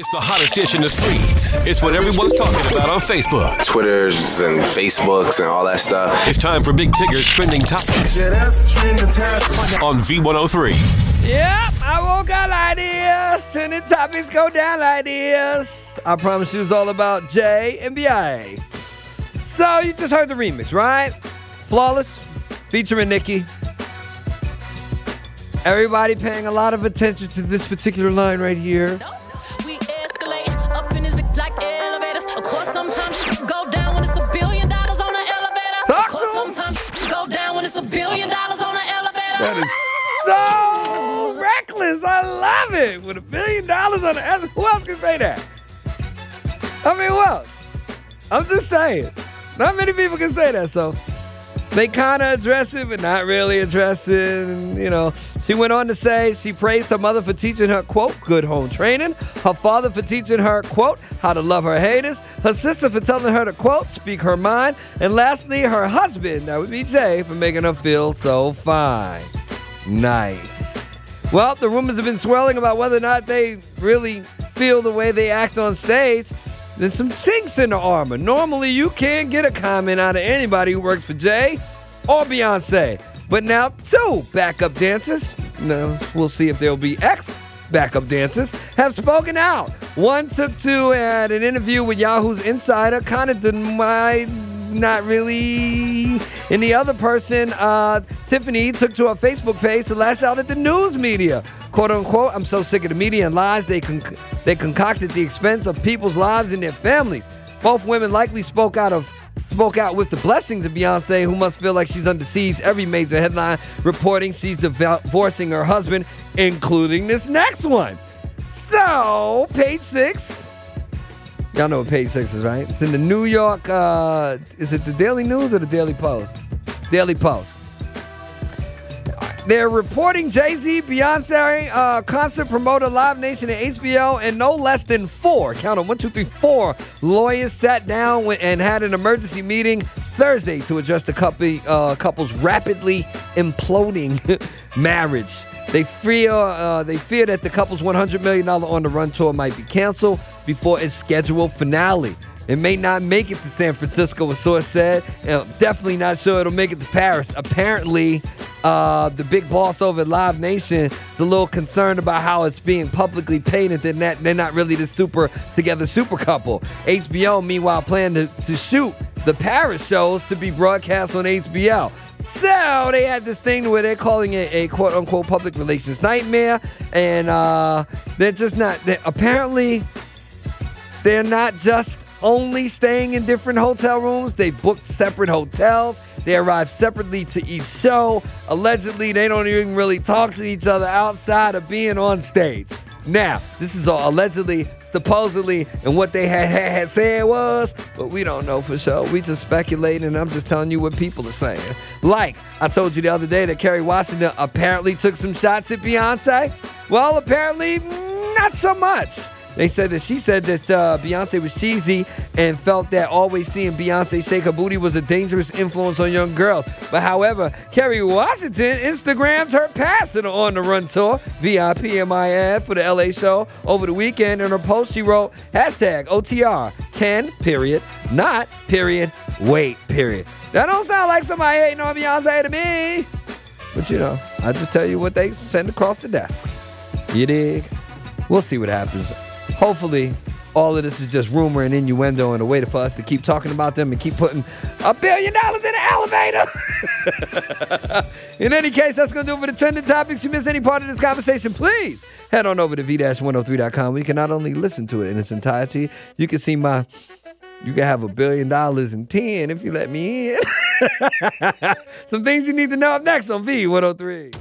It's the hottest dish in the streets. It's what everyone's talking about on Facebook. Twitters and Facebooks and all that stuff. It's time for Big Tigger's Trending Topics on V103. Yep, I woke up like this. Trending topics go down like this. I promise you it's all about Jay and B.I.A. So you just heard the remix, right? Flawless, featuring Nicki. Everybody paying a lot of attention to this particular line right here. We escalate up in this bitch like elevators. Of course, sometimes shit go down when it's $1 billion on an elevator. Talk of course, to him. sometimes shit go down when it's $1 billion on an elevator. That is so reckless. I love it. With $1 billion on the elevator. Who else can say that? I mean, who else? I'm just saying. Not many people can say that, so they kind of address it, but not really address it. And, you know, she went on to say she praised her mother for teaching her, quote, good home training, her father for teaching her, quote, how to love her haters, her sister for telling her to, quote, speak her mind, and lastly, her husband, that would be Jay, for making her feel so fine. Nice. Well, the rumors have been swirling about whether or not they really feel the way they act on stage. There's some chinks in the armor. Normally, you can't get a comment out of anybody who works for Jay or Beyoncé. But now, two backup dancers, now we'll see if there'll be ex-backup dancers, have spoken out. One took to at an interview with Yahoo's Insider, kind of denied, not really. And the other person, Tiffany, took to her Facebook page to lash out at the news media. Quote unquote, I'm so sick of the media and lies they concoct at the expense of people's lives and their families. Both women likely spoke out with the blessings of Beyoncé, who must feel like she's under siege. Every major headline reporting she's divorcing her husband, including this next one. So, page 6. Y'all know what page 6 is, right? It's in the New York, is it the Daily News or the Daily Post? Daily Post. They're reporting Jay-Z, Beyoncé, concert promoter Live Nation and HBO, and no less than 4, count them, 1, 2, 3, 4 lawyers sat down and had an emergency meeting Thursday to address the couple's rapidly imploding marriage. They fear that the couple's $100 million On the Run tour might be canceled before its scheduled finale. It may not make it to San Francisco, a source said. Definitely not sure it'll make it to Paris. Apparently, the big boss over at Live Nation is a little concerned about how it's being publicly painted that they're not really the super couple. HBO, meanwhile, planned to shoot the Paris shows to be broadcast on HBO. So they had this thing where they're calling it a quote-unquote public relations nightmare. And they're just not... Apparently, they're not just only staying in different hotel rooms. They booked separate hotels. They arrived separately to each show. Allegedly, they don't even really talk to each other outside of being on stage. Now, this is all allegedly, supposedly, and what they had said was, but we don't know for sure. We just speculating, and I'm just telling you what people are saying. Like, I told you the other day that Kerry Washington apparently took some shots at Beyoncé. Well, apparently, not so much. They said that she said that Beyoncé was cheesy and felt that always seeing Beyoncé shake her booty was a dangerous influence on young girls. But however, Kerry Washington Instagrammed her past in the On the Run tour, VIPMIF, for the LA show over the weekend. In her post, she wrote, hashtag OTR, can, period, not, period, wait, period. That don't sound like somebody hating on Beyoncé to me. But you know, I just tell you what they send across the desk. You dig? We'll see what happens. Hopefully, all of this is just rumor and innuendo and a way for us to keep talking about them and keep putting $1 billion in the elevator. In any case, that's going to do it for the trending topics. If you missed any part of this conversation, please head on over to v-103.com where you can not only listen to it in its entirety, you can see you can have $1 billion in 10 if you let me in. Some things you need to know up next on V103.